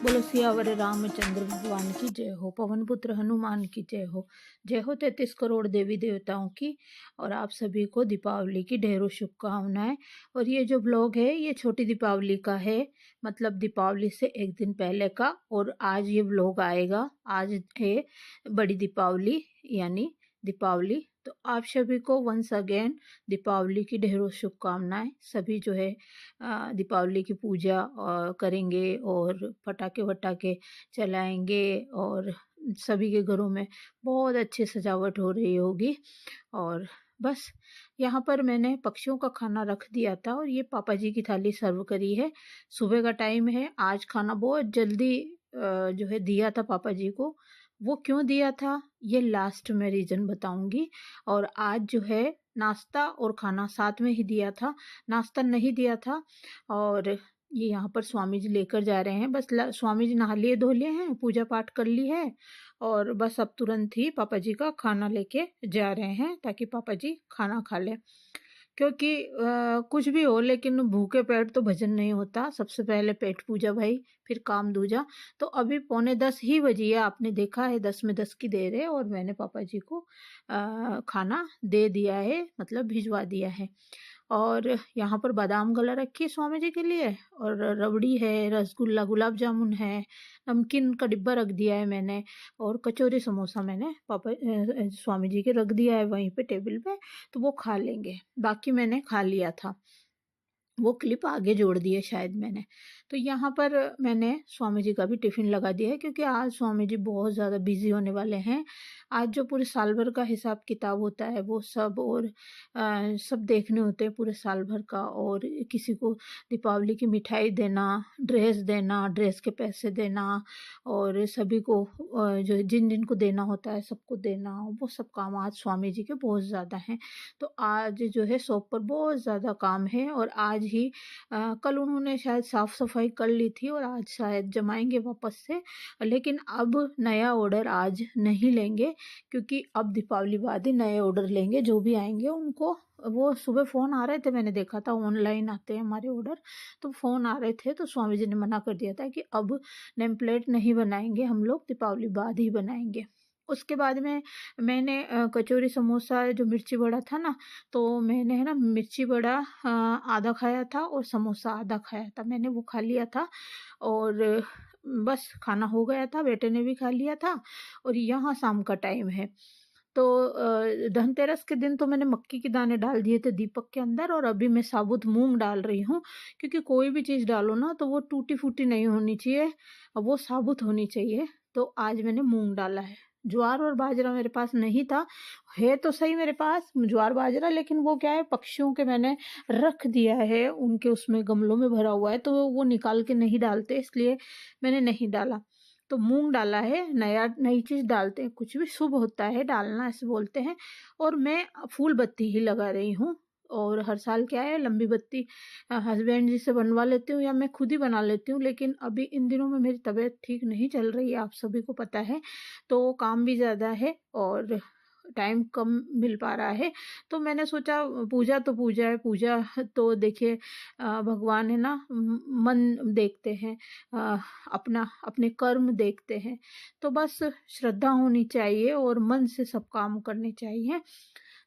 बोलो सियावर रामचंद्र भगवान की जय हो। पवन पुत्र हनुमान की जय हो। जय हो 33 करोड़ देवी देवताओं की। और आप सभी को दीपावली की ढेरों शुभकामनाएं। और ये जो ब्लॉग है ये छोटी दीपावली का है, मतलब दीपावली से एक दिन पहले का। और आज ये ब्लॉग आएगा, आज है बड़ी दीपावली यानी दीपावली। तो आप सभी को वंस अगेन दीपावली की ढेरों शुभकामनाएं। सभी जो है दीपावली की पूजा करेंगे और पटाखे वटाखे चलाएंगे और सभी के घरों में बहुत अच्छी सजावट हो रही होगी। और बस यहाँ पर मैंने पक्षियों का खाना रख दिया था और ये पापा जी की थाली सर्व करी है। सुबह का टाइम है। आज खाना बहुत जल्दी जो है दिया था पापा जी को। वो क्यों दिया था ये लास्ट में रीज़न बताऊंगी। और आज जो है नाश्ता और खाना साथ में ही दिया था, नाश्ता नहीं दिया था। और ये यहाँ पर स्वामी जी लेकर जा रहे हैं। बस स्वामी जी नहा लिए धो लिए हैं, पूजा पाठ कर ली है और बस अब तुरंत ही पापा जी का खाना लेके जा रहे हैं ताकि पापा जी खाना खा लें। क्योंकि कुछ भी हो लेकिन भूखे पेट तो भजन नहीं होता। सबसे पहले पेट पूजा भाई, फिर काम दूजा। तो अभी 9:45 ही बजी है, आपने देखा है 10 में 10 की देर है और मैंने पापा जी को खाना दे दिया है, मतलब भिजवा दिया है। और यहाँ पर बादाम गला रखी है स्वामी जी के लिए और रबड़ी है, रसगुल्ला, गुलाब जामुन है, नमकीन का डिब्बा रख दिया है मैंने और कचौरी समोसा मैंने पापा स्वामी जी के रख दिया है वहीं पे टेबल पे। तो वो खा लेंगे, बाकी मैंने खा लिया था। वो क्लिप आगे जोड़ दी है शायद मैंने। तो यहाँ पर मैंने स्वामी जी का भी टिफ़िन लगा दिया है क्योंकि आज स्वामी जी बहुत ज़्यादा बिजी होने वाले हैं। आज जो पूरे साल भर का हिसाब किताब होता है वो सब और सब देखने होते हैं पूरे साल भर का। और किसी को दीपावली की मिठाई देना, ड्रेस के पैसे देना और सभी को जो जिन जिन को देना होता है सबको देना, वो सब काम आज स्वामी जी के बहुत ज़्यादा हैं। तो आज जो है शॉप पर बहुत ज़्यादा काम है और आज ही कल उन्होंने शायद साफ़ सफाई कर ली थी और आज शायद जमाएंगे वापस से। लेकिन अब नया ऑर्डर आज नहीं लेंगे क्योंकि अब दीपावली बाद ही नए ऑर्डर लेंगे। जो भी आएंगे उनको, वो सुबह फ़ोन आ रहे थे, मैंने देखा था ऑनलाइन आते हैं हमारे ऑर्डर, तो फ़ोन आ रहे थे। तो स्वामी जी ने मना कर दिया था कि अब नेम प्लेट नहीं बनाएंगे हम लोग, दीपावली बाद ही बनाएंगे। उसके बाद में मैंने कचौरी समोसा जो मिर्ची बड़ा था ना, तो मैंने है ना मिर्ची बड़ा आधा खाया था और समोसा आधा खाया था, मैंने वो खा लिया था। और बस खाना हो गया था, बेटे ने भी खा लिया था। और यहाँ शाम का टाइम है। तो धनतेरस के दिन तो मैंने मक्की के दाने डाल दिए थे दीपक के अंदर और अभी मैं साबुत मूंग डाल रही हूँ क्योंकि कोई भी चीज़ डालो ना तो वो टूटी फूटी नहीं होनी चाहिए, वो साबुत होनी चाहिए। तो आज मैंने मूंग डाला है। ज्वार और बाजरा मेरे पास नहीं था, है तो सही मेरे पास ज्वार बाजरा, लेकिन वो क्या है पक्षियों के मैंने रख दिया है, उनके उसमें गमलों में भरा हुआ है तो वो निकाल के नहीं डालते, इसलिए मैंने नहीं डाला। तो मूंग डाला है, नई चीज़ डालते हैं, कुछ भी शुभ होता है डालना ऐसे बोलते हैं। और मैं फूल बत्ती ही लगा रही हूँ। और हर साल क्या है लंबी बत्ती हस्बैंड जी से बनवा लेती हूँ या मैं खुद ही बना लेती हूँ। लेकिन अभी इन दिनों में मेरी तबीयत ठीक नहीं चल रही है, आप सभी को पता है, तो काम भी ज़्यादा है और टाइम कम मिल पा रहा है। तो मैंने सोचा पूजा तो पूजा है, पूजा तो देखिए भगवान है ना, मन देखते हैं, अपना अपने कर्म देखते हैं। तो बस श्रद्धा होनी चाहिए और मन से सब काम करने चाहिए।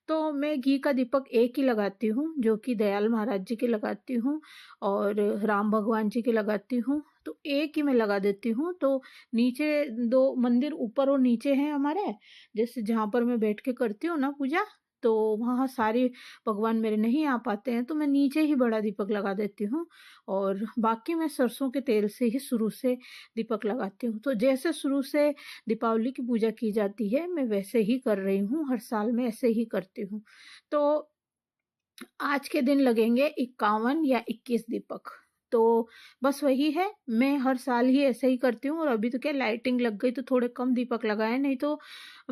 तो मैं घी का दीपक एक ही लगाती हूँ जो कि दयाल महाराज जी के लगाती हूँ और राम भगवान जी के लगाती हूँ, तो एक ही मैं लगा देती हूँ। तो नीचे 2 मंदिर ऊपर और नीचे हैं हमारे, जैसे जहाँ पर मैं बैठ के करती हूँ ना पूजा, तो वहाँ सारे भगवान मेरे नहीं आ पाते हैं तो मैं नीचे ही बड़ा दीपक लगा देती हूँ। और बाकी मैं सरसों के तेल से ही शुरू से दीपक लगाती हूँ। तो जैसे शुरू से दीपावली की पूजा की जाती है मैं वैसे ही कर रही हूँ, हर साल मैं ऐसे ही करती हूँ। तो आज के दिन लगेंगे 51 या 21 दीपक। तो बस वही है, मैं हर साल ही ऐसे ही करती हूँ। और अभी तो क्या लाइटिंग लग गई तो थोड़े कम दीपक लगाए, नहीं तो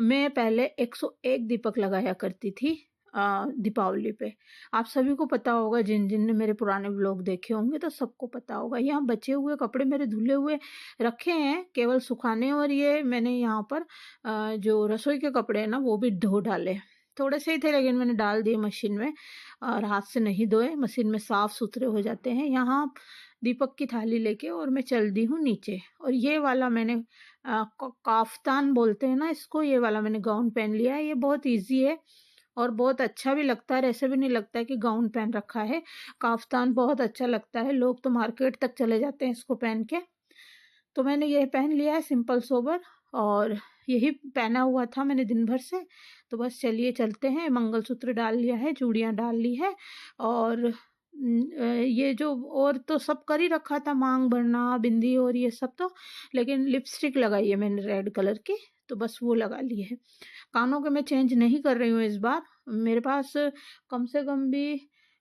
मैं पहले 101 दीपक लगाया करती थी दीपावली पे। आप सभी को पता होगा, जिन जिन ने मेरे पुराने व्लॉग देखे होंगे तो सबको पता होगा। यहाँ बचे हुए कपड़े मेरे धुले हुए रखे हैं केवल सुखाने, और ये मैंने यहाँ पर जो रसोई के कपड़े हैं ना वो भी धो डाले। थोड़े से ही थे लेकिन मैंने डाल दिए मशीन में, और हाथ से नहीं धोए, मशीन में साफ सुथरे हो जाते हैं। यहाँ दीपक की थाली लेके और मैं चल दी हूँ नीचे। और ये वाला मैंने काफ्तान बोलते हैं ना इसको, ये वाला मैंने गाउन पहन लिया है। ये बहुत ईजी है और बहुत अच्छा भी लगता है, ऐसे भी नहीं लगता है कि गाउन पहन रखा है। काफ्तान बहुत अच्छा लगता है, लोग तो मार्केट तक चले जाते हैं इसको पहन के। तो मैंने ये पहन लिया है सिंपल सोबर, और यही पहना हुआ था मैंने दिन भर से। तो बस चलिए चलते हैं। मंगलसूत्र डाल लिया है, चूड़ियाँ डाल ली है, और ये जो और तो सब कर ही रखा था, मांग भरना, बिंदी और ये सब तो, लेकिन लिपस्टिक लगाई है मैंने रेड कलर की, तो बस वो लगा ली है। कानों के मैं चेंज नहीं कर रही हूँ इस बार। मेरे पास कम से कम भी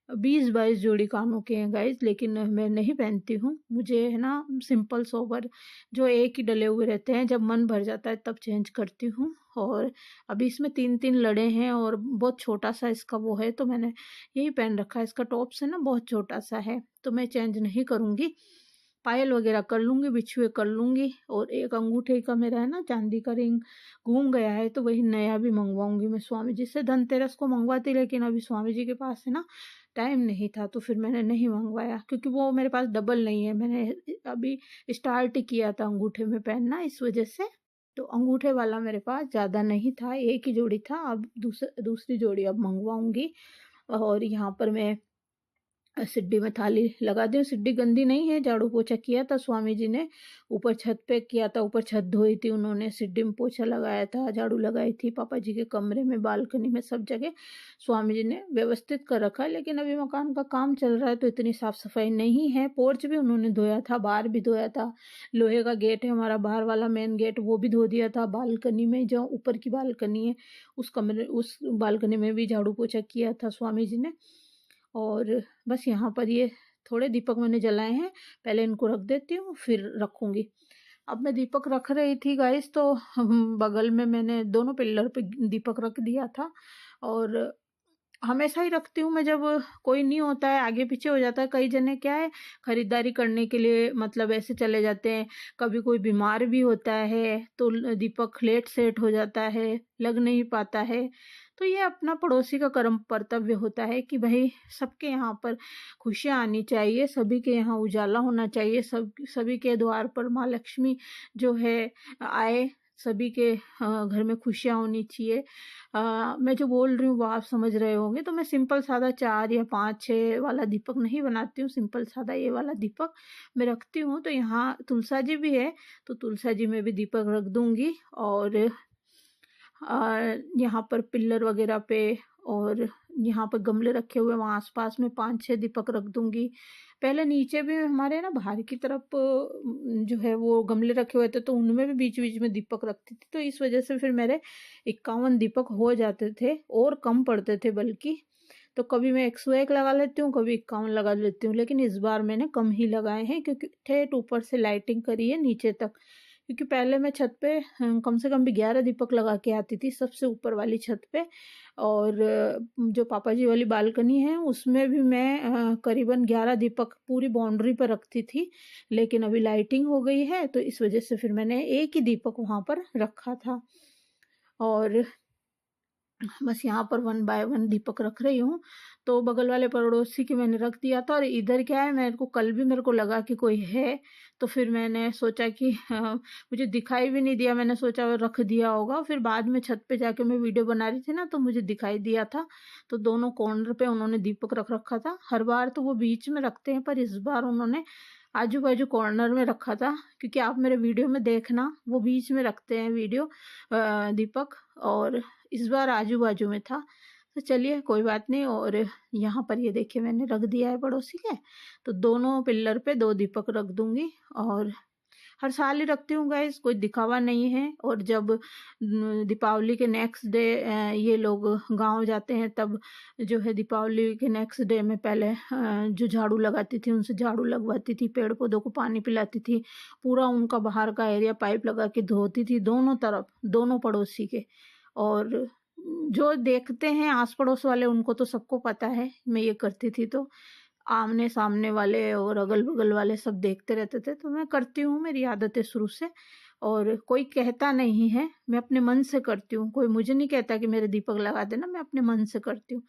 20-22 जोड़ी कानों के हैं गाइज, लेकिन मैं नहीं पहनती हूँ। मुझे है ना सिंपल सोबर जो एक ही डले हुए रहते हैं, जब मन भर जाता है तब चेंज करती हूँ। और अभी इसमें 3-3 लड़े हैं और बहुत छोटा सा इसका वो है, तो मैंने यही पहन रखा है। इसका टॉप से ना बहुत छोटा सा है, तो मैं चेंज नहीं करूँगी। पायल वगैरह कर लूँगी, बिछुए कर लूँगी, और एक अंगूठे का मेरा है ना चांदी का रिंग घूम गया है, तो वही नया भी मंगवाऊंगी मैं स्वामी जी से। धनतेरस को मंगवाती, लेकिन अभी स्वामी जी के पास है ना टाइम नहीं था, तो फिर मैंने नहीं मंगवाया, क्योंकि वो मेरे पास डबल नहीं है। मैंने अभी स्टार्ट ही किया था अंगूठे में पहनना, इस वजह से। तो अंगूठे वाला मेरे पास ज़्यादा नहीं था, एक ही जोड़ी था। अब दूसरी जोड़ी अब मंगवाऊंगी। और यहाँ पर मैं सिड्डी में थाली लगा दी हूँ। सिड्डी गंदी नहीं है, झाड़ू पोछा किया था स्वामी जी ने, ऊपर छत पे किया था, ऊपर छत धोई थी उन्होंने, सिड्डी में पोछा लगाया था, झाड़ू लगाई थी, पापा जी के कमरे में, बालकनी में, सब जगह स्वामी जी ने व्यवस्थित कर रखा है। लेकिन अभी मकान का काम चल रहा है तो इतनी साफ सफाई नहीं है। पोर्च भी उन्होंने धोया था, बाहर भी धोया था, लोहे का गेट है हमारा बाहर वाला मेन गेट, वो भी धो दिया था। बालकनी में जो ऊपर की बालकनी है उस बालकनी में भी झाड़ू पोछा किया था स्वामी जी ने। और बस यहाँ पर ये थोड़े दीपक मैंने जलाए हैं, पहले इनको रख देती हूँ फिर रखूँगी। अब मैं दीपक रख रही थी गाइस, तो बगल में मैंने दोनों पिल्लर पे दीपक रख दिया था। और हमेशा ही रखती हूँ मैं, जब कोई नहीं होता है, आगे पीछे हो जाता है। कई जने क्या है, खरीदारी करने के लिए मतलब ऐसे चले जाते हैं, कभी कोई बीमार भी होता है तो दीपक लेट सेट हो जाता है, लग नहीं पाता है। तो ये अपना पड़ोसी का कर्म कर्तव्य होता है कि भाई सबके यहाँ पर खुशियाँ आनी चाहिए, सभी के यहाँ उजाला होना चाहिए, सभी के द्वार पर माँ लक्ष्मी जो है आए, सभी के घर में खुशियाँ होनी चाहिए। मैं जो बोल रही हूँ वो आप समझ रहे होंगे। तो मैं सिंपल सादा 4 या 5-6 वाला दीपक नहीं बनाती हूँ, सिंपल सादा ये वाला दीपक मैं रखती हूँ। तो यहाँ तुलसा जी भी है, तो तुलसा जी में भी दीपक रख दूँगी। और यहाँ पर पिल्लर वगैरह पे, और यहाँ पर गमले रखे हुए, वहाँ आसपास में 5-6 दीपक रख दूँगी। पहले नीचे भी हमारे ना बाहर की तरफ जो है वो गमले रखे हुए थे, तो उनमें भी बीच बीच में दीपक रखती थी, तो इस वजह से फिर मेरे 51 दीपक हो जाते थे, और कम पड़ते थे बल्कि। तो कभी मैं 101 लगा लेती हूँ, कभी 51 लगा लेती हूँ, लेकिन इस बार मैंने कम ही लगाए हैं, क्योंकि ठेठ ऊपर से लाइटिंग करी है नीचे तक। क्योंकि पहले मैं छत पे कम से कम भी 11 दीपक लगा के आती थी, सबसे ऊपर वाली छत पे। और जो पापा जी वाली बालकनी है उसमें भी मैं करीबन 11 दीपक पूरी बाउंड्री पर रखती थी। लेकिन अभी लाइटिंग हो गई है, तो इस वजह से फिर मैंने एक ही दीपक वहाँ पर रखा था। और बस यहाँ पर 1 बाय 1 दीपक रख रही हूँ। तो बगल वाले पड़ोसी के मैंने रख दिया था, और इधर क्या है, मेरे को कल भी मेरे को लगा कि कोई है, तो फिर मैंने सोचा कि मुझे दिखाई भी नहीं दिया, मैंने सोचा वो रख दिया होगा। फिर बाद में छत पे जाके मैं वीडियो बना रही थी ना, तो मुझे दिखाई दिया था। तो दोनों कॉर्नर पे उन्होंने दीपक रख रखा था। हर बार तो वो बीच में रखते हैं, पर इस बार उन्होंने आजू बाजू कॉर्नर में रखा था, क्योंकि आप मेरे वीडियो में देखना वो बीच में रखते हैं दीपक, और इस बार आजू बाजू में था। तो चलिए कोई बात नहीं। और यहाँ पर ये देखिए मैंने रख दिया है पड़ोसी के, तो दोनों पिल्लर पे 2 दीपक रख दूंगी। और हर साल ही रखती हूँ गाइस, कोई दिखावा नहीं है। और जब दीपावली के नेक्स्ट डे ये लोग गांव जाते हैं, तब जो है दीपावली के नेक्स्ट डे में पहले जो झाड़ू लगाती थी उनसे झाड़ू लगवाती थी, पेड़ पौधों को पानी पिलाती थी, पूरा उनका बाहर का एरिया पाइप लगा के धोती थी, दोनों तरफ, दोनों पड़ोसी के। और जो देखते हैं आस पड़ोस वाले उनको तो सबको पता है मैं ये करती थी, तो आमने सामने वाले और अगल बगल वाले सब देखते रहते थे। तो मैं करती हूँ, मेरी आदत है शुरू से। और कोई कहता नहीं है, मैं अपने मन से करती हूँ। कोई मुझे नहीं कहता कि मेरे दीपक लगा देना, मैं अपने मन से करती हूँ।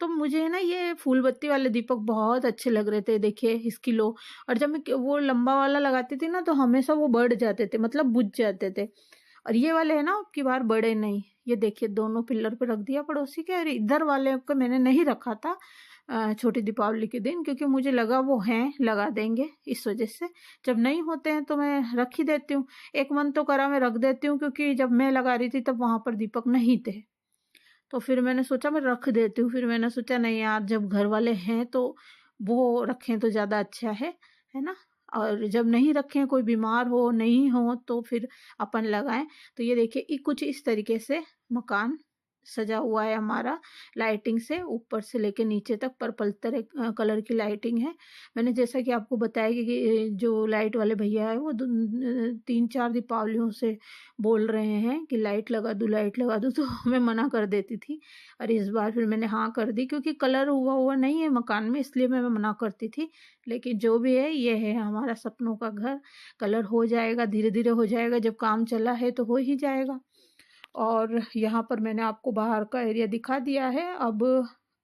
तो मुझे ना ये फूल बत्ती वाले दीपक बहुत अच्छे लग रहे थे, देखिए इसकी लो। और जब मैं वो लंबा वाला लगाती थी ना तो हमेशा वो बढ़ जाते थे, मतलब बुझ जाते थे। और ये वाले है ना अब की बार बड़े नहीं। ये देखिए दोनों पिलर पे रख दिया पड़ोसी के, और इधर वाले को मैंने नहीं रखा था छोटी दीपावली के दिन, क्योंकि मुझे लगा वो हैं लगा देंगे, इस वजह से। जब नहीं होते हैं तो मैं रख ही देती हूँ। एक मन तो करा मैं रख देती हूँ, क्योंकि जब मैं लगा रही थी तब वहां पर दीपक नहीं थे, तो फिर मैंने सोचा मैं रख देती हूँ। फिर मैंने सोचा नहीं यार, जब घर वाले हैं तो वो रखें तो ज़्यादा अच्छा है ना। और जब नहीं रखें, कोई बीमार हो नहीं हो तो फिर अपन लगाएं। तो ये देखिए कुछ इस तरीके से मकान सजा हुआ है हमारा, लाइटिंग से ऊपर से लेके नीचे तक पर्पल तरह कलर की लाइटिंग है। मैंने जैसा कि आपको बताया कि जो लाइट वाले भैया है वो 3-4 दीपावलियों से बोल रहे हैं कि लाइट लगा दूँ लाइट लगा दूँ, तो मैं मना कर देती थी। और इस बार फिर मैंने हाँ कर दी, क्योंकि कलर हुआ नहीं है मकान में, इसलिए मैं मना करती थी। लेकिन जो भी है ये है हमारा सपनों का घर। कलर हो जाएगा, धीरे धीरे हो जाएगा, जब काम चला है तो हो ही जाएगा। और यहाँ पर मैंने आपको बाहर का एरिया दिखा दिया है। अब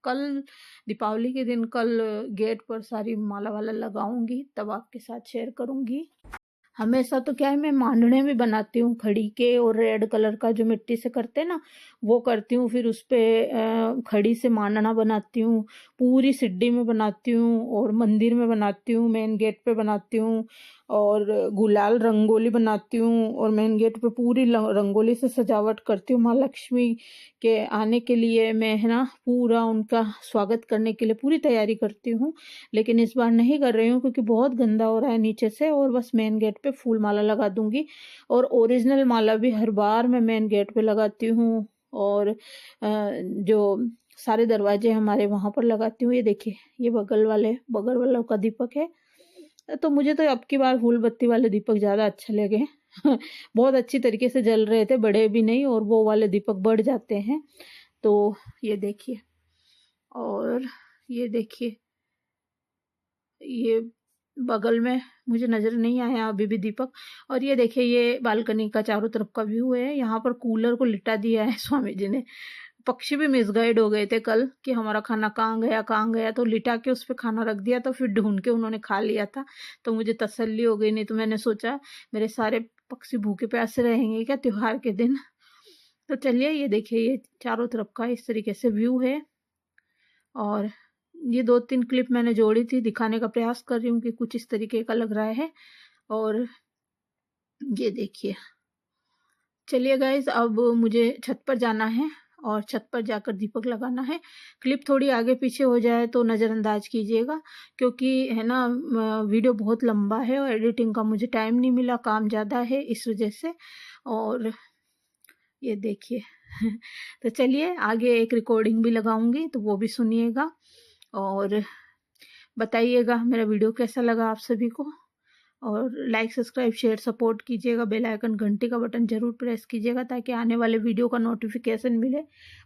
कल दीपावली के दिन कल गेट पर सारी माला वाला लगाऊंगी, तब आपके साथ शेयर करूंगी। हमेशा तो क्या है, मैं मांडने भी बनाती हूँ खड़ी के, और रेड कलर का जो मिट्टी से करते हैं ना वो करती हूँ। फिर उस पे खड़ी से मांडना बनाती हूँ, पूरी सिड्डी में बनाती हूँ, और मंदिर में बनाती हूँ, मेन गेट पे बनाती हूँ, और गुलाल रंगोली बनाती हूँ, और मेन गेट पे पूरी रंगोली से सजावट करती हूँ। माँ लक्ष्मी के आने के लिए मैं है ना पूरा उनका स्वागत करने के लिए पूरी तैयारी करती हूँ। लेकिन इस बार नहीं कर रही हूँ, क्योंकि बहुत गंदा हो रहा है नीचे से, और बस मेन गेट पे फूल माला लगा दूंगी। और ओरिजिनल माला भी हर बार मैं मेन गेट पे लगाती हूँ, और जो सारे दरवाजे हमारे वहां पर लगाती हूँ। ये देखिए ये बगल वाला का दीपक है। तो मुझे तो अब की बार फूल बत्ती वाले दीपक ज़्यादा अच्छे लगे। बहुत अच्छी तरीके से जल रहे थे, बड़े भी नहीं, और वो वाले दीपक बढ़ जाते हैं। तो ये देखिए, और ये देखिए ये बगल में मुझे नज़र नहीं आया अभी भी दीपक। और ये देखिए ये बालकनी का चारों तरफ का व्यू है। यहाँ पर कूलर को लिटा दिया है स्वामी जी ने। पक्षी भी मिसगाइड हो गए थे कल कि हमारा खाना कहाँ गया, तो लिटा के उस पर खाना रख दिया, तो फिर ढूंढ के उन्होंने खा लिया था। तो मुझे तसल्ली हो गई, नहीं तो मैंने सोचा मेरे सारे पक्षी भूखे प्यासे रहेंगे क्या त्योहार के दिन। तो चलिए ये देखिए ये चारों तरफ का इस तरीके से व्यू है। और ये 2-3 क्लिप मैंने जोड़ी थी, दिखाने का प्रयास कर रही हूँ कि कुछ इस तरीके का लग रहा है। और ये देखिए, चलिए गाइज अब मुझे छत पर जाना है, और छत पर जाकर दीपक लगाना है। क्लिप थोड़ी आगे पीछे हो जाए तो नज़रअंदाज कीजिएगा, क्योंकि है ना वीडियो बहुत लंबा है और एडिटिंग का मुझे टाइम नहीं मिला, काम ज़्यादा है इस वजह से। और ये देखिए तो चलिए आगे एक रिकॉर्डिंग भी लगाऊंगी, तो वो भी सुनिएगा और बताइएगा मेरा वीडियो कैसा लगा आप सभी को। और लाइक सब्सक्राइब शेयर सपोर्ट कीजिएगा, बेल आइकन घंटी का बटन जरूर प्रेस कीजिएगा ताकि आने वाले वीडियो का नोटिफिकेशन मिले।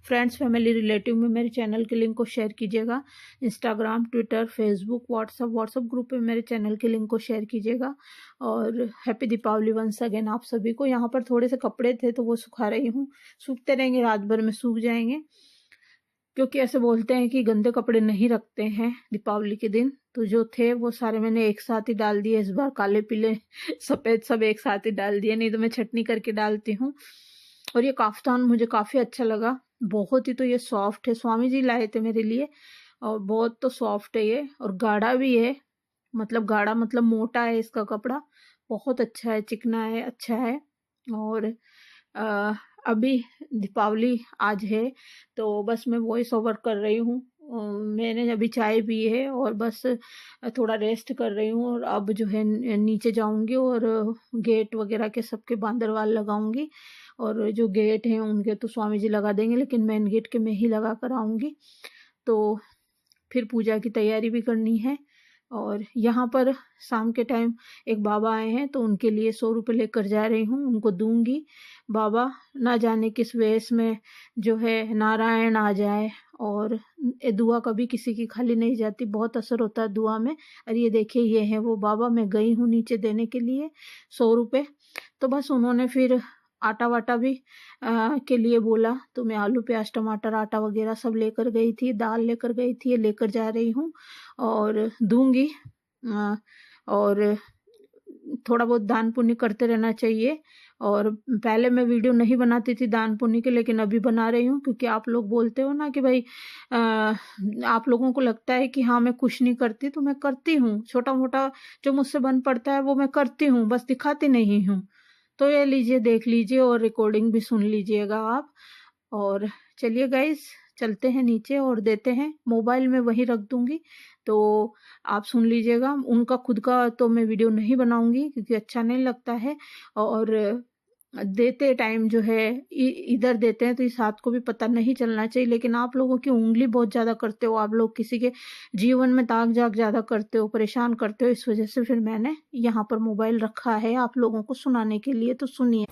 फ्रेंड्स फैमिली रिलेटिव में मेरे चैनल के लिंक को शेयर कीजिएगा। Instagram Twitter Facebook WhatsApp group पे मेरे चैनल के लिंक को शेयर कीजिएगा। और हैप्पी दीपावली वंस अगेन आप सभी को। यहाँ पर थोड़े से कपड़े थे तो वो सुखा रही हूँ, सूखते रहेंगे, रात भर में सूख जाएंगे, क्योंकि ऐसे बोलते हैं कि गंदे कपड़े नहीं रखते हैं दीपावली के दिन। तो जो थे वो सारे मैंने एक साथ ही डाल दिए इस बार, काले पीले सफ़ेद सब एक साथ ही डाल दिए, नहीं तो मैं छटनी करके डालती हूँ। और ये काफ्तान मुझे काफ़ी अच्छा लगा, बहुत ही तो ये सॉफ्ट है, स्वामी जी लाए थे मेरे लिए, और बहुत तो सॉफ्ट है ये, और गाढ़ा भी है, मतलब गाढ़ा मतलब मोटा है इसका कपड़ा, बहुत अच्छा है, चिकना है, अच्छा है। और अभी दीपावली आज है तो बस मैं वॉइस ओवर कर रही हूँ। मैंने अभी चाय पी है और बस थोड़ा रेस्ट कर रही हूँ, और अब जो है नीचे जाऊंगी और गेट वगैरह के सबके बांदरवाल लगाऊंगी। और जो गेट हैं उनके तो स्वामी जी लगा देंगे, लेकिन मेन गेट के मैं ही लगा कर आऊँगी। तो फिर पूजा की तैयारी भी करनी है। और यहाँ पर शाम के टाइम एक बाबा आए हैं तो उनके लिए 100 रुपये लेकर जा रही हूँ, उनको दूंगी। बाबा ना जाने किस वेश में जो है नारायण आ जाए, और ये दुआ कभी किसी की खाली नहीं जाती, बहुत असर होता है दुआ में। और ये देखिए ये है वो बाबा, मैं गई हूँ नीचे देने के लिए 100 रुपये। तो बस उन्होंने फिर आटा वाटा भी के लिए बोला, तो मैं आलू प्याज टमाटर आटा वगैरह सब लेकर गई थी, दाल लेकर गई थी, ये लेकर जा रही हूँ और दूंगी। और थोड़ा बहुत दान पुण्य करते रहना चाहिए। और पहले मैं वीडियो नहीं बनाती थी दान पुण्य के, लेकिन अभी बना रही हूँ क्योंकि आप लोग बोलते हो ना कि भाई आप लोगों को लगता है कि हाँ मैं कुछ नहीं करती, तो मैं करती हूँ। छोटा मोटा जो मुझसे बन पड़ता है वो मैं करती हूँ, बस दिखाती नहीं हूँ। तो ये लीजिए, देख लीजिए और रिकॉर्डिंग भी सुन लीजिएगा आप। और चलिए गाइस, चलते हैं नीचे और देते हैं। मोबाइल में वहीं रख दूंगी तो आप सुन लीजिएगा। उनका खुद का तो मैं वीडियो नहीं बनाऊंगी क्योंकि अच्छा नहीं लगता है। और देते टाइम जो है इधर देते हैं तो इस हाथ को भी पता नहीं चलना चाहिए, लेकिन आप लोगों की उंगली बहुत ज़्यादा करते हो, आप लोग किसी के जीवन में ताक झाक ज़्यादा करते हो, परेशान करते हो, इस वजह से फिर मैंने यहाँ पर मोबाइल रखा है आप लोगों को सुनाने के लिए। तो सुनिए।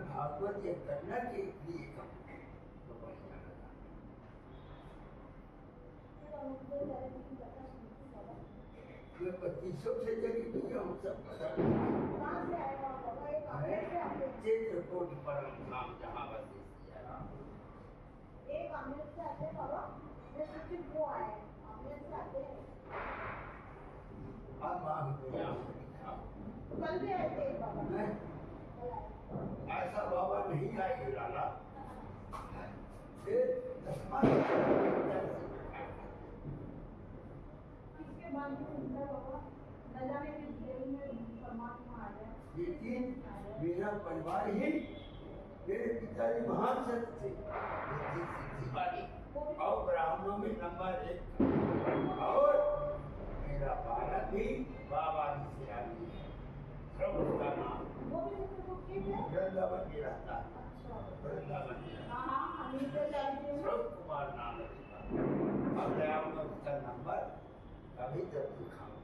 भागवत ये करना के लिए कम मैं 2500 से जगी हुई हम सब चित्रकूट परम धाम जहाँ बसे एक अमृत से आते बाबा, मैं सोची वो आए अमृत से आते हैं। अब आगे तो यहाँ कल भी आए थे बाबा, ऐसा बाबा नहीं आएगा लाला। फिर इसके बाद बाबा न जाने किस जेल में परमात्मा आ गया, लेकिन मेरा परिवार ही मेरे पिताजी महान संत थे और ब्राह्मणों में नंबर 1 और मेरा बालक भी बाबा जी से आदमी है। उसका नाम वृंदावन में रहता है, वृंदावन कुमार नाम है। अब ले आऊंगा उसका नंबर, कभी तक दिखाऊं,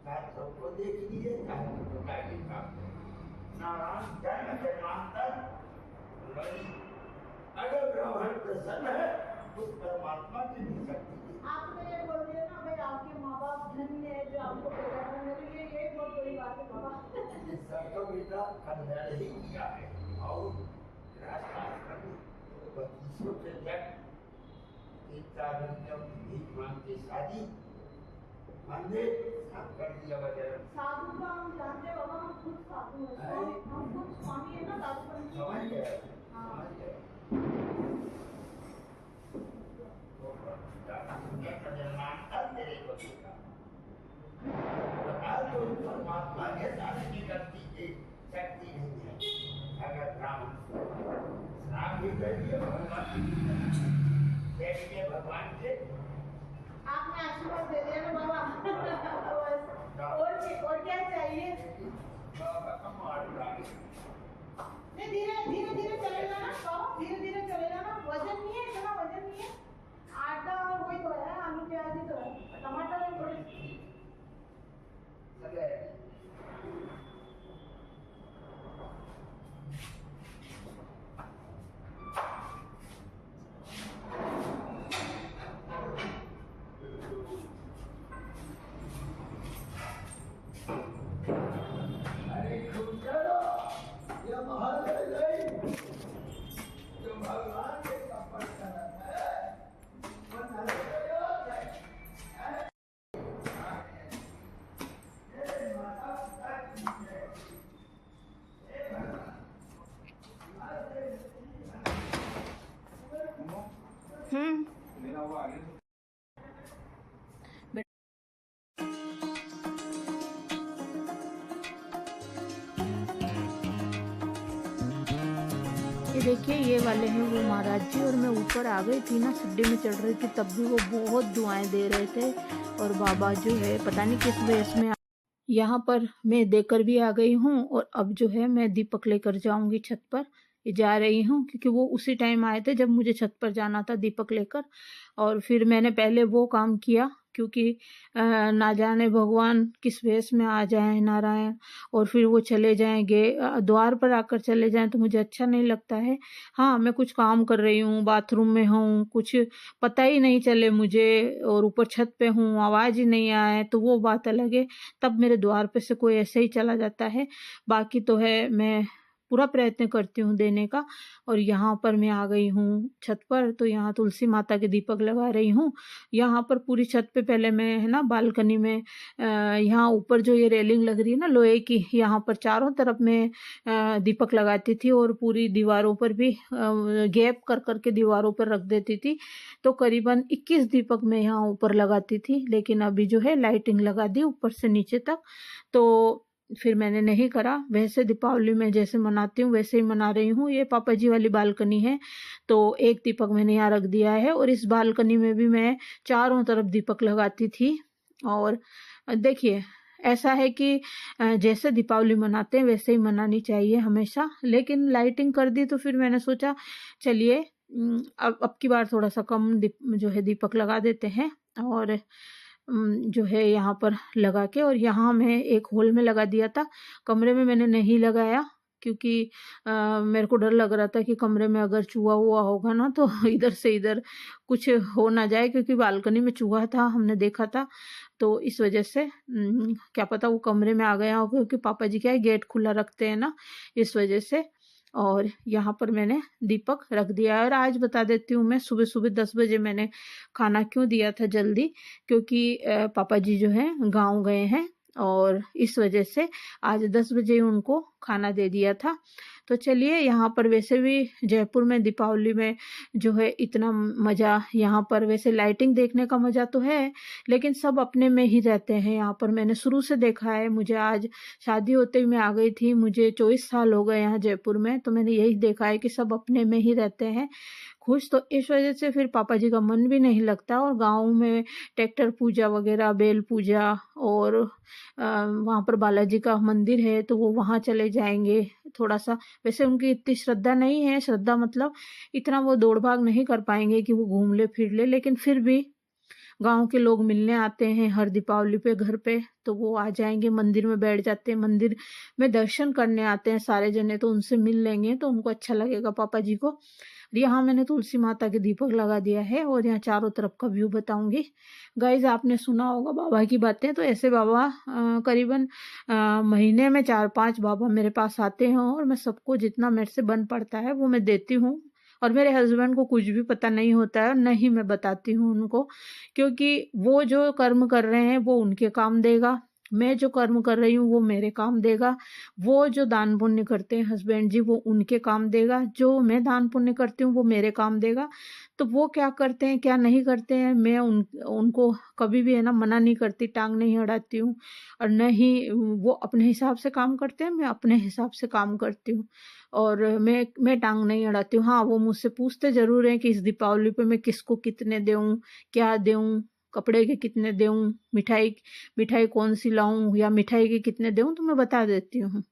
चाहे सबको देख लीजिए चाहे तो नारायण जन्म जन्मांतर अगर ब्राह्मण प्रसन्न है उस परमात्मा की भी शक्ति है। आपने ये बोल दिया ना भाई आपके माँ बाप धन्य है जो आपको पैदा करने के लिए, ये बहुत बड़ी बात है बाबा। ये सब तो बेटा कन्या ही किया है और राजशास्त्र में 2500 से जब एक भीख मांग के शादी मंदिर सब कर दिया वजह। साधु का हम जानते हैं बाबा, हम खुद साधु हैं, हम खुद स्वामी है ना दासपन की। समझ गए, समझ गए। तेरे को देखा तो परमात्मा के साथ निकलती की शक्ति नहीं है। अगर ब्राह्मण श्राप भी कर दिया भगवान से आपने आशीर्वाद दे दिया ना बाबा। और क्या चाहिए? नहीं धीरे धीरे धीरे चलेगा ना बाबा, धीरे धीरे चलेगा ना, वजन नहीं है, इतना वजन नहीं है। आटा और वही तो है, आलू प्याज ही तो है, टमाटर है थोड़े ये देखिए ये वाले हैं वो महाराज जी, और मैं ऊपर आ गई थी ना, सीढ़ी में चढ़ रही थी, तब भी वो बहुत दुआएं दे रहे थे। और बाबा जो है पता नहीं किस वेश में यहाँ पर मैं देकर भी आ गई हूँ। और अब जो है मैं दीपक लेकर जाऊंगी छत पर, जा रही हूँ, क्योंकि वो उसी टाइम आए थे जब मुझे छत पर जाना था दीपक लेकर। और फिर मैंने पहले वो काम किया, क्योंकि ना जाने भगवान किस वेश में आ जाए नारायण, और फिर वो चले जाएंगे द्वार पर आकर चले जाएं, तो मुझे अच्छा नहीं लगता है। हाँ, मैं कुछ काम कर रही हूँ, बाथरूम में हूँ, कुछ पता ही नहीं चले मुझे, और ऊपर छत पे हूँ, आवाज़ ही नहीं आए, तो वो बात अलग है। तब मेरे द्वार पे से कोई ऐसे ही चला जाता है। बाकी तो है, मैं पूरा प्रयत्न करती हूँ देने का। और यहाँ पर मैं आ गई हूँ छत पर, तो यहाँ तुलसी माता के दीपक लगा रही हूँ। यहाँ पर पूरी छत पे पहले मैं है ना बालकनी में, यहाँ ऊपर जो ये रेलिंग लग रही है ना लोहे की, यहाँ पर चारों तरफ मैं दीपक लगाती थी, और पूरी दीवारों पर भी गैप कर करके दीवारों पर रख देती थी। तो करीबन 21 दीपक मैं यहाँ ऊपर लगाती थी, लेकिन अभी जो है लाइटिंग लगा दी ऊपर से नीचे तक, तो फिर मैंने नहीं करा। वैसे दीपावली में जैसे मनाती हूँ वैसे ही मना रही हूँ। ये पापा जी वाली बालकनी है, तो एक दीपक मैंने यहाँ रख दिया है, और इस बालकनी में भी मैं चारों तरफ दीपक लगाती थी। और देखिए ऐसा है कि जैसे दीपावली मनाते हैं वैसे ही मनानी चाहिए हमेशा, लेकिन लाइटिंग कर दी तो फिर मैंने सोचा चलिए अब की बार थोड़ा सा कम जो है दीपक लगा देते हैं। और जो है यहाँ पर लगा के, और यहाँ मैं एक होल में लगा दिया था, कमरे में मैंने नहीं लगाया, क्योंकि मेरे को डर लग रहा था कि कमरे में अगर चूहा हुआ होगा ना तो इधर से इधर कुछ हो ना जाए, क्योंकि बालकनी में चूहा था, हमने देखा था। तो इस वजह से क्या पता वो कमरे में आ गया हो, क्योंकि पापा जी क्या है गेट खुला रखते हैं ना, इस वजह से। और यहाँ पर मैंने दीपक रख दिया है। और आज बता देती हूँ, मैं सुबह सुबह 10 बजे मैंने खाना क्यों दिया था जल्दी, क्योंकि पापा जी जो है गांव गए हैं, और इस वजह से आज 10 बजे उनको खाना दे दिया था। तो चलिए, यहाँ पर वैसे भी जयपुर में दीपावली में जो है इतना मज़ा, यहाँ पर वैसे लाइटिंग देखने का मज़ा तो है, लेकिन सब अपने में ही रहते हैं। यहाँ पर मैंने शुरू से देखा है, मुझे आज शादी होते ही मैं आ गई थी, मुझे 24 साल हो गए यहाँ जयपुर में, तो मैंने यही देखा है कि सब अपने में ही रहते हैं खुश। तो इस वजह से फिर पापा जी का मन भी नहीं लगता। और गाँव में ट्रैक्टर पूजा वगैरह, बेल पूजा, और वहाँ पर बालाजी का मंदिर है तो वो वहाँ चले जाएंगे थोड़ा सा। वैसे उनकी इतनी श्रद्धा नहीं है, श्रद्धा मतलब इतना वो दौड़ भाग नहीं कर पाएंगे कि वो घूम ले फिर ले, लेकिन फिर भी गांव के लोग मिलने आते हैं हर दीपावली पे घर पे, तो वो आ जाएंगे, मंदिर में बैठ जाते हैं, मंदिर में दर्शन करने आते हैं सारे जने, तो उनसे मिल लेंगे तो उनको अच्छा लगेगा पापा जी को। यहाँ मैंने तुलसी माता के दीपक लगा दिया है, और यहाँ चारों तरफ का व्यू बताऊंगी। गाइज, आपने सुना होगा बाबा की बातें, तो ऐसे बाबा करीबन महीने में 4-5 बाबा मेरे पास आते हैं, और मैं सबको जितना मेरे से बन पड़ता है वो मैं देती हूँ। और मेरे हस्बैंड को कुछ भी पता नहीं होता है, और नहीं मैं बताती हूँ उनको, क्योंकि वो जो कर्म कर रहे हैं वो उनके काम देगा, मैं जो कर्म कर रही हूँ वो मेरे काम देगा। वो जो दान पुण्य करते हैं हस्बैंड जी वो उनके काम देगा, जो मैं दान पुण्य करती हूँ वो मेरे काम देगा। तो वो क्या करते हैं क्या नहीं करते हैं, मैं उनको कभी भी है ना मना नहीं करती, टांग नहीं अड़ाती हूँ, और न ही वो अपने हिसाब से काम करते हैं, मैं अपने हिसाब से काम करती हूँ, और मैं टांग नहीं अड़ाती हूँ। हाँ, वो मुझसे पूछते जरूर हैं कि इस दीपावली पे मैं किसको कितने दूँ, क्या दूँ, कपड़े के कितने दूँ, मिठाई कौन सी लाऊं, या मिठाई के कितने दूँ, तो मैं बता देती हूँ।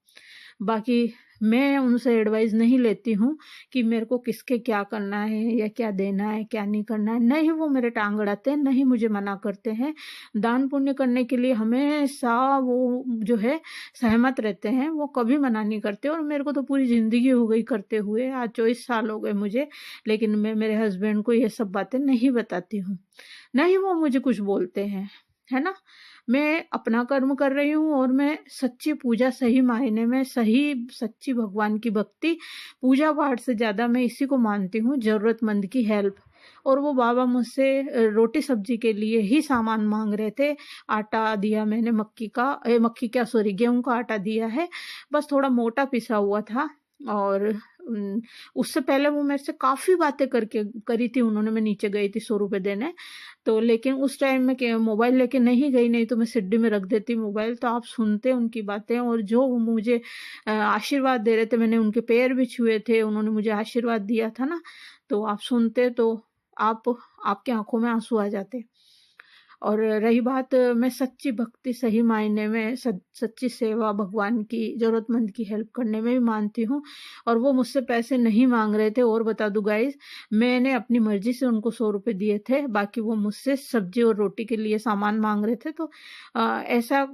बाकी मैं उनसे एडवाइस नहीं लेती हूँ कि मेरे को किसके क्या करना है या क्या देना है क्या नहीं करना है, नहीं वो मेरे टांग अड़ाते हैं, नहीं मुझे मना करते हैं। दान पुण्य करने के लिए हमेशा वो जो है सहमत रहते हैं, वो कभी मना नहीं करते। और मेरे को तो पूरी ज़िंदगी हो गई करते हुए, आज 24 साल हो गए मुझे, लेकिन मैं मेरे हस्बैंड को ये सब बातें नहीं बताती हूँ, नहीं वो मुझे कुछ बोलते हैं, है ना। मैं अपना कर्म कर रही हूँ, और मैं सच्ची पूजा, सही मायने में सच्ची भगवान की भक्ति, पूजा पाठ से ज़्यादा मैं इसी को मानती हूँ, ज़रूरतमंद की हेल्प। और वो बाबा मुझसे रोटी सब्जी के लिए ही सामान मांग रहे थे। आटा दिया मैंने गेहूं का आटा दिया है, बस थोड़ा मोटा पिसा हुआ था, और उससे पहले वो मेरे से काफ़ी बातें करके करी थी उन्होंने। मैं नीचे गई थी 100 रुपये देने, तो लेकिन उस टाइम में मोबाइल लेके नहीं गई, नहीं तो मैं सिड्डी में रख देती मोबाइल। तो आप सुनते उनकी बातें, और जो वो मुझे आशीर्वाद दे रहे थे, मैंने उनके पैर भी छुए थे, उन्होंने मुझे आशीर्वाद दिया था ना, तो आप सुनते तो आपकी आंखों में आंसू आ जाते। और रही बात, मैं सच्ची भक्ति सही मायने में सच्ची सेवा, भगवान की ज़रूरतमंद की हेल्प करने में भी मानती हूँ। और वो मुझसे पैसे नहीं मांग रहे थे। और बता दूँ गाइस, मैंने अपनी मर्जी से उनको 100 रुपये दिए थे, बाकी वो मुझसे सब्जी और रोटी के लिए सामान मांग रहे थे। तो ऐसा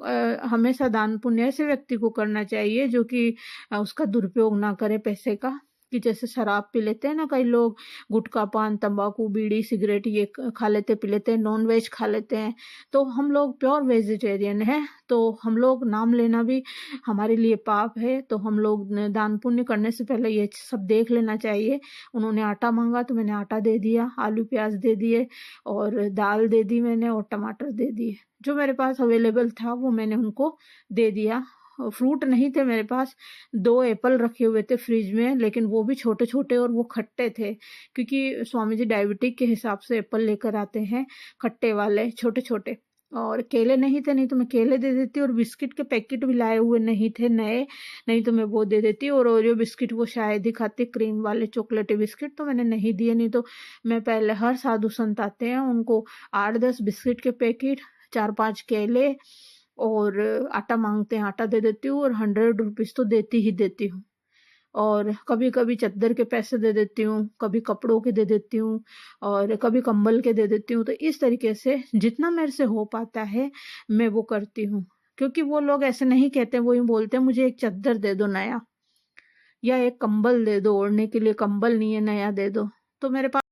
हमेशा दान पुण्य ऐसे व्यक्ति को करना चाहिए जो कि उसका दुरुपयोग ना करे पैसे का। कि जैसे शराब पी लेते हैं ना कई लोग, गुटखा, पान, तंबाकू, बीड़ी, सिगरेट ये खा लेते पी लेते हैं, नॉन वेज खा लेते हैं। तो हम लोग प्योर वेजिटेरियन हैं, तो हम लोग नाम लेना भी हमारे लिए पाप है। तो हम लोग दान पुण्य करने से पहले ये सब देख लेना चाहिए। उन्होंने आटा मांगा तो मैंने आटा दे दिया, आलू प्याज दे दिए, और दाल दे दी मैंने, और टमाटर दे दिए। जो मेरे पास अवेलेबल था वो मैंने उनको दे दिया। फ्रूट नहीं थे मेरे पास, 2 एप्पल रखे हुए थे फ्रिज में, लेकिन वो भी छोटे छोटे और वो खट्टे थे, क्योंकि स्वामी जी डायबिटिक के हिसाब से एप्पल लेकर आते हैं, खट्टे वाले छोटे छोटे। और केले नहीं थे, नहीं तो मैं केले दे देती। और बिस्किट के पैकेट भी लाए हुए नहीं थे नए, नहीं तो मैं वो दे देती। और ओरियो बिस्किट वो शायद ही खाते, क्रीम वाले चॉकलेटी बिस्किट, तो मैंने नहीं दिए। नहीं तो मैं पहले, हर साधु संत आते हैं उनको 8-10 बिस्किट के पैकेट, 4-5 केले, और आटा मांगते हैं, आटा दे देती हूँ। और 100 रुपीज़ तो देती ही देती हूँ। और कभी कभी चद्दर के पैसे दे देती हूँ, कभी कपड़ों के दे देती हूँ, और कभी कंबल के दे देती हूँ। तो इस तरीके से जितना मेरे से हो पाता है मैं वो करती हूँ। क्योंकि वो लोग ऐसे नहीं कहते, वो यूँ बोलते हैं मुझे एक चद्दर दे दो नया, या एक कंबल दे दो, ओढ़ने के लिए कंबल नहीं है नया दे दो। तो मेरे पास